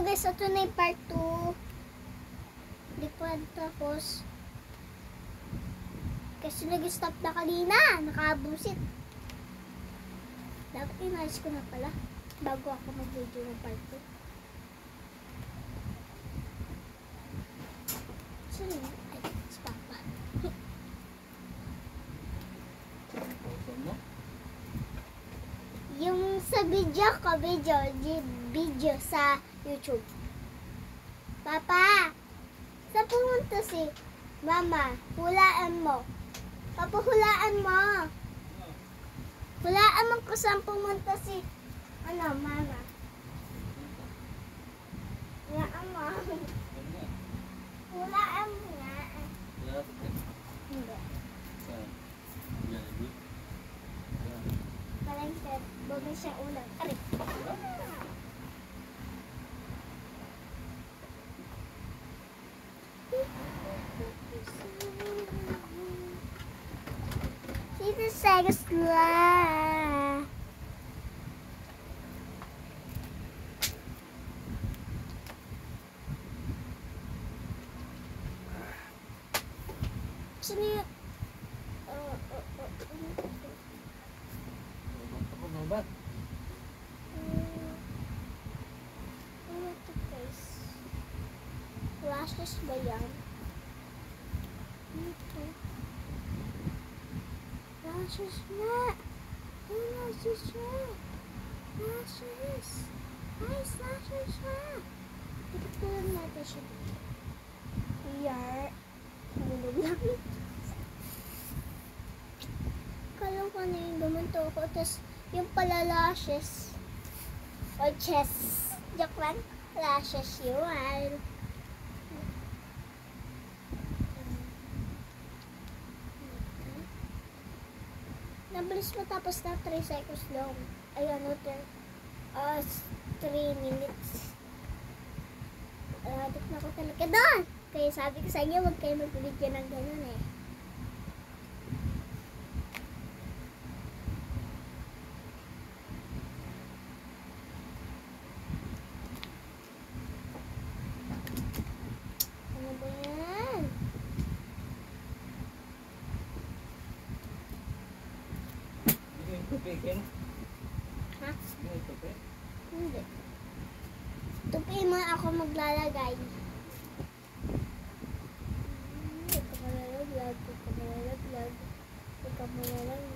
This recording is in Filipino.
guys, ito na yung part 2. Hindi pa tapos. Kasi nag-stop na kanina. Nakabusit. Dapat inalis ko na pala. Bago ako mag-video ng part 2. Saan yun? Ay, si Papa. Yung sa video ko, video sa YouTube. Papa, saan pumunta si Mama? Hulaan mo. Papa, hulaan mo. Hulaan mo kung saan pumunta si Mama. Hulaan mo. Hulaan mo nga. Hindi. Parang siya, bagay siya ulang. Aray. Dito sa gusla. Sino yun? Ano ito guys? Lashes ba yan? Ito. Lashes na! Ay, lashes na! Lashes! Nice lashes na! Ipagpulan natin siya. Yar. Nalulog lang. Kala ko na yung bumunto ko. Tapos yung pala lashes. O chest. Joke lang. Lashes yun. Nabilis matapos na 3 seconds long. Ayan, 3 minutes. Adik na ko talaga doon. Kaya sabi ko sa inyo, huwag kayo mag-video ng ganun eh. Ano ba yan? Ha? Hindi. Tupi mo ako maglalagay. Ikaw malalaglag. Ikaw malalaglag.